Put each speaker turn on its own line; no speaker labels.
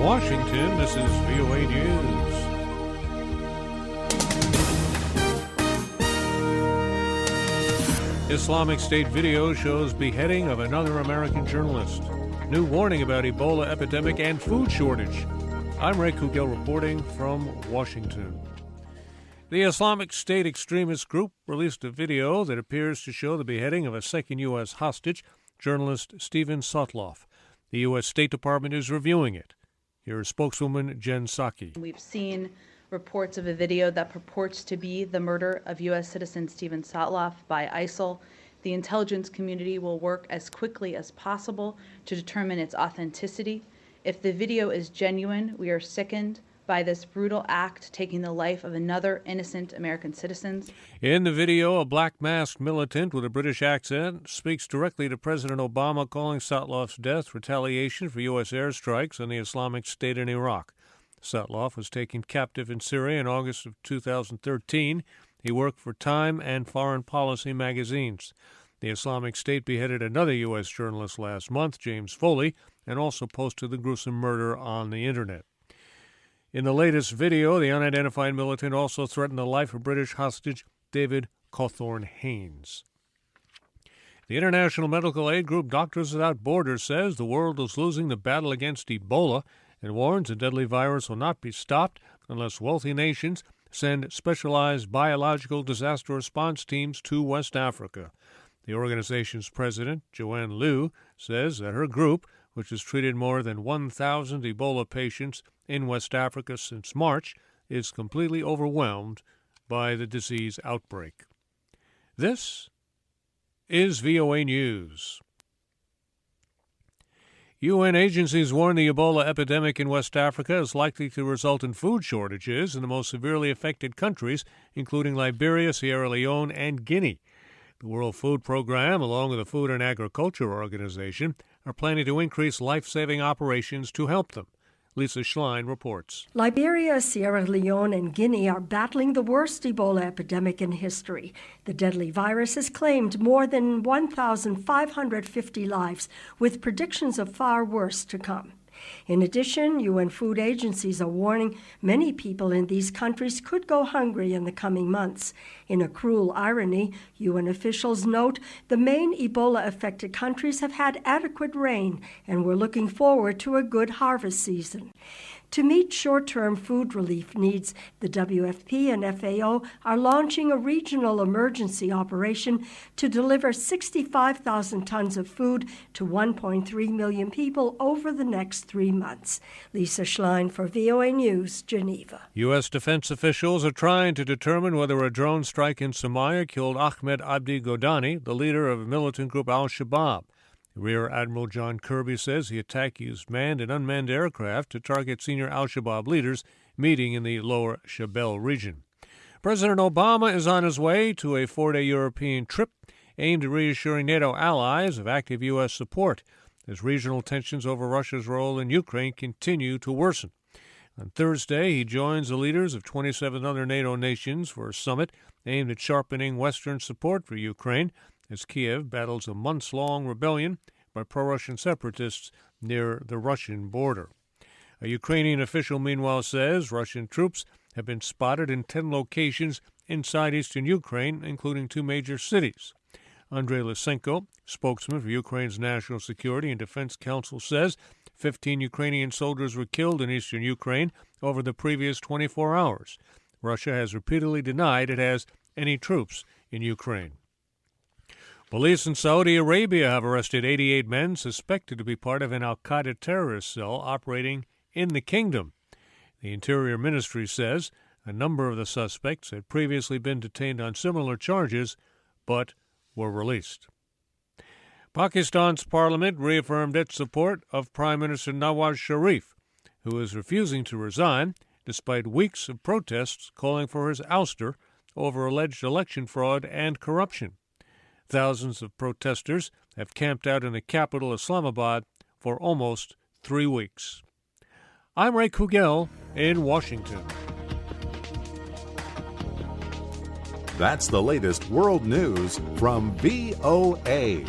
Washington, this is VOA News. Islamic State video shows beheading of another American journalist. New warning about Ebola epidemic and food shortage. I'm Ray Kouguell reporting from Washington. The Islamic State extremist group released a video that appears to show the beheading of a second U.S. hostage, journalist Steven Sotloff. The U.S. State Department is reviewing it. Here is spokeswoman Jen Psaki.
We've seen reports of a video that purports to be the murder of U.S. citizen Steven Sotloff by ISIL. The intelligence community will work as quickly as possible to determine its authenticity. If the video is genuine, we are sickened by this brutal act taking the life of another innocent American citizen.
In the video, a black-masked militant with a British accent speaks directly to President Obama, calling Sotloff's death retaliation for U.S. airstrikes on the Islamic State in Iraq. Sotloff was taken captive in Syria in August of 2013. He worked for Time and Foreign Policy magazines. The Islamic State beheaded another U.S. journalist last month, James Foley, and also posted the gruesome murder on the Internet. In the latest video, the unidentified militant also threatened the life of British hostage David Cawthorne-Haynes. The international medical aid group Doctors Without Borders says the world is losing the battle against Ebola and warns the deadly virus will not be stopped unless wealthy nations send specialized biological disaster response teams to West Africa. The organization's president, Joanne Liu, says that her group, which has treated more than 1,000 Ebola patients in West Africa since March, is completely overwhelmed by the disease outbreak. This is VOA News. UN agencies warn the Ebola epidemic in West Africa is likely to result in food shortages in the most severely affected countries, including Liberia, Sierra Leone, and Guinea. The World Food Program, along with the Food and Agriculture Organization, are planning to increase life-saving operations to help them. Lisa Schlein reports.
Liberia, Sierra Leone, and Guinea are battling the worst Ebola epidemic in history. The deadly virus has claimed more than 1,550 lives, with predictions of far worse to come. In addition, UN food agencies are warning many people in these countries could go hungry in the coming months. In a cruel irony, UN officials note the main Ebola-affected countries have had adequate rain and we're looking forward to a good harvest season. To meet short-term food relief needs, the WFP and FAO are launching a regional emergency operation to deliver 65,000 tons of food to 1.3 million people over the next 3 months. Lisa Schlein for VOA News, Geneva.
U.S. defense officials are trying to determine whether a drone strike in Somalia killed Ahmed Abdi Godani, the leader of militant group al-Shabaab. Rear Admiral John Kirby says the attack used manned and unmanned aircraft to target senior al-Shabaab leaders meeting in the lower Shabelle region. President Obama is on his way to a 4-day European trip aimed at reassuring NATO allies of active U.S. support as regional tensions over Russia's role in Ukraine continue to worsen. On Thursday, he joins the leaders of 27 other NATO nations for a summit aimed at sharpening Western support for Ukraine as Kiev battles a months-long rebellion by pro-Russian separatists near the Russian border. A Ukrainian official, meanwhile, says Russian troops have been spotted in 10 locations inside eastern Ukraine, including 2 major cities. Andrei Lysenko, spokesman for Ukraine's National Security and Defense Council, says 15 Ukrainian soldiers were killed in eastern Ukraine over the previous 24 hours. Russia has repeatedly denied it has any troops in Ukraine. Police in Saudi Arabia have arrested 88 men suspected to be part of an al-Qaeda terrorist cell operating in the kingdom. The Interior Ministry says a number of the suspects had previously been detained on similar charges, but were released. Pakistan's parliament reaffirmed its support of Prime Minister Nawaz Sharif, who is refusing to resign despite weeks of protests calling for his ouster over alleged election fraud and corruption. Thousands of protesters have camped out in the capital, Islamabad, for almost 3 weeks. I'm Ray Kouguell in Washington.
That's the latest world news from VOA.